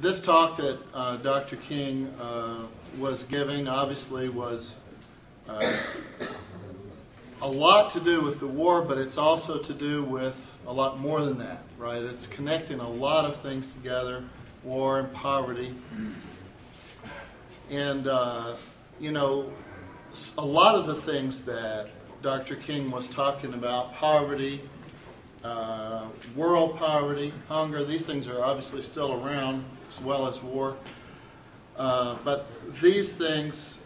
this talk that Dr. King was giving obviously was a lot to do with the war, but it's also to do with a lot more than that, right? It's connecting a lot of things together, war and poverty. And, you know, a lot of the things that Dr. King was talking about, poverty, world poverty, hunger, these things are obviously still around, as well as war. But these things,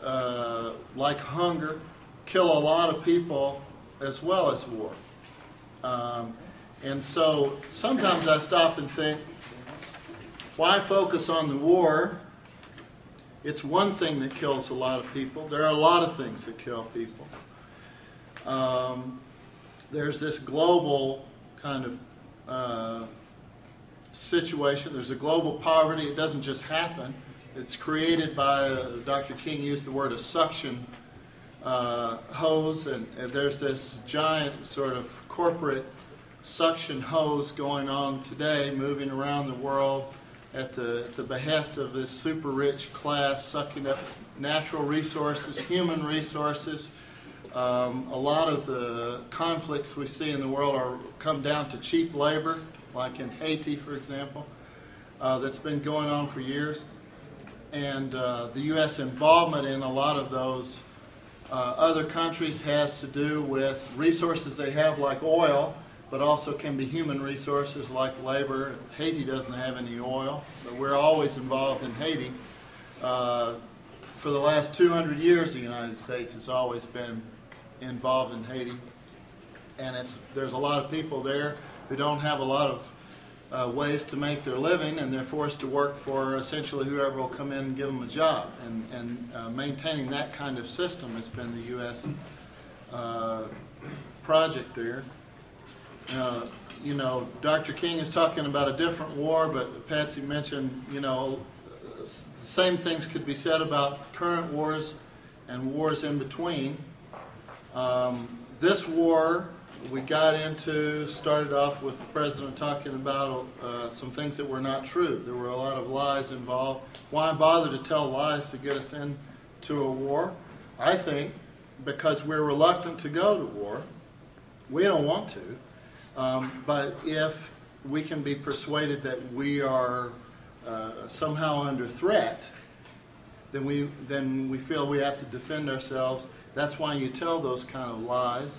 like hunger, kill a lot of people as well as war. And so sometimes I stop and think, why focus on the war? It's one thing that kills a lot of people. There are a lot of things that kill people. There's this global kind of situation. There's a global poverty. It doesn't just happen. It's created by, Dr. King used the word, a suction hose, and there's this giant sort of corporate suction hose going on today, moving around the world at the behest of this super rich class, sucking up natural resources, human resources. A lot of the conflicts we see in the world come down to cheap labor, like in Haiti, for example, that's been going on for years. And the U.S. involvement in a lot of those other countries has to do with resources they have like oil, but also can be human resources like labor. Haiti doesn't have any oil, but we're always involved in Haiti. For the last 200 years, the United States has always been involved in Haiti. And there's a lot of people there who don't have a lot of ways to make their living, and they're forced to work for essentially whoever will come in and give them a job. And maintaining that kind of system has been the U.S. Project there. You know, Dr. King is talking about a different war, but Patsy mentioned, you know, the same things could be said about current wars and wars in between. This war we got into started off with the president talking about some things that were not true. There were a lot of lies involved. Why bother to tell lies to get us into a war? I think because we're reluctant to go to war. We don't want to. But if we can be persuaded that we are somehow under threat, then we feel we have to defend ourselves. That's why you tell those kind of lies.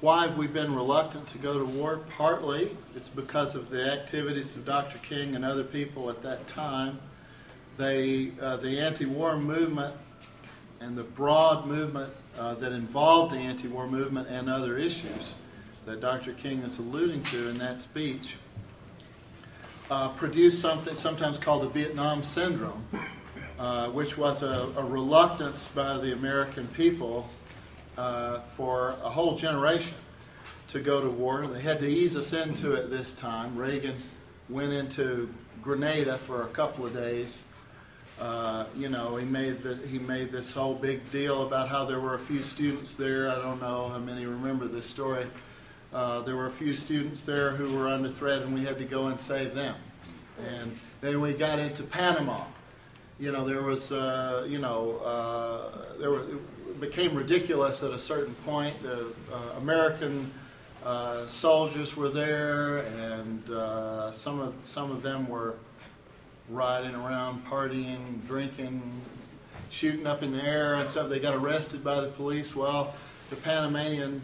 Why have we been reluctant to go to war? Partly it's because of the activities of Dr. King and other people at that time. The anti-war movement and the broad movement that involved the anti-war movement and other issues that Dr. King is alluding to in that speech produced something sometimes called the Vietnam Syndrome, which was a reluctance by the American people for a whole generation to go to war. They had to ease us into it this time. Reagan went into Grenada for a couple of days. You know, he made this whole big deal about how there were a few students there. I don't know how many remember this story. There were a few students there who were under threat, and we had to go and save them. And then we got into Panama. You know, there was, it became ridiculous at a certain point. The American soldiers were there, and some of them were riding around, partying, drinking, shooting up in the air and stuff. They got arrested by the police. Well, the Panamanian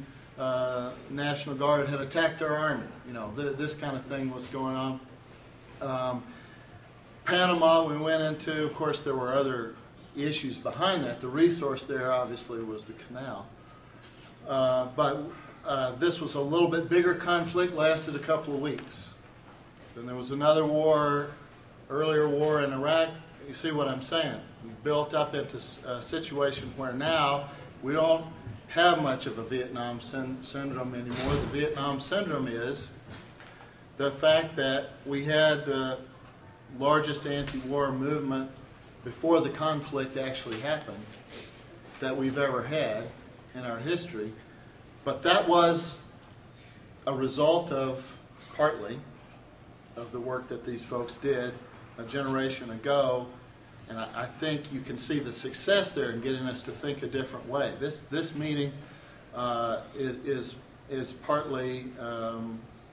National Guard had attacked our army. You know, this kind of thing was going on. Panama we went into, of course there were other issues behind that. The resource there obviously was the canal. But this was a little bit bigger conflict, lasted a couple of weeks. Then there was another war, earlier war in Iraq. You see what I'm saying? We built up into a situation where now we don't have much of a Vietnam syndrome anymore. The Vietnam syndrome is the fact that we had the largest anti-war movement before the conflict actually happened that we've ever had in our history. But that was a result of, partly, of the work that these folks did a generation ago, and I think you can see the success there in getting us to think a different way. This meeting is partly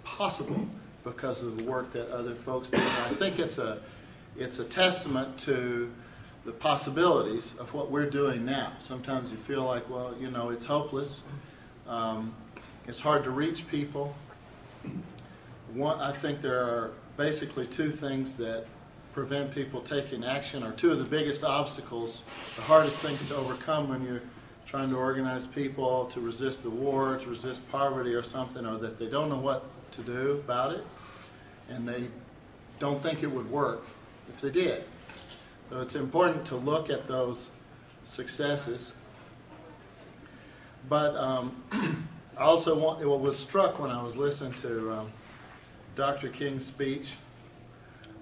possible because of the work that other folks did. I think it's a testament to the possibilities of what we're doing now. Sometimes you feel like, well, you know, it's hopeless. It's hard to reach people. I think there are basically two things that prevent people taking action, or two of the biggest obstacles, the hardest things to overcome when you're trying to organize people to resist the war, to resist poverty or something, or that they don't know what to do about it, and they don't think it would work if they did. So it's important to look at those successes. But I also was struck when I was listening to Dr. King's speech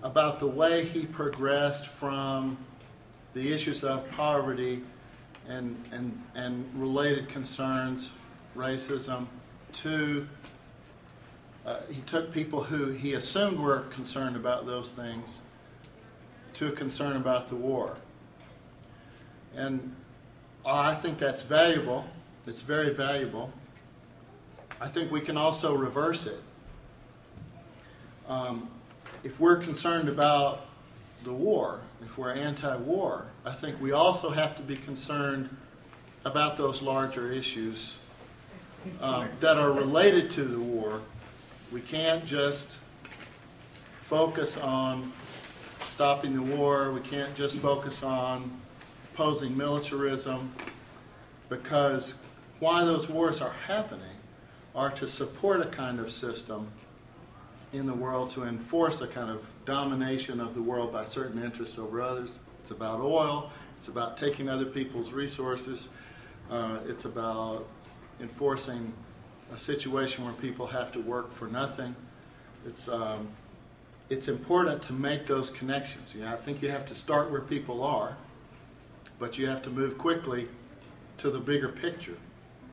about the way he progressed from the issues of poverty and related concerns, racism, to he took people who he assumed were concerned about those things to a concern about the war. And I think that's valuable. It's very valuable. I think we can also reverse it. If we're concerned about the war, if we're anti-war, I think we also have to be concerned about those larger issues that are related to the war. We can't just focus on stopping the war. We can't just focus on opposing militarism, because why those wars are happening are to support a kind of system in the world, to enforce a kind of domination of the world by certain interests over others. It's about oil. It's about taking other people's resources. It's about enforcing a situation where people have to work for nothing. It's important to make those connections. You know, I think you have to start where people are, but you have to move quickly to the bigger picture.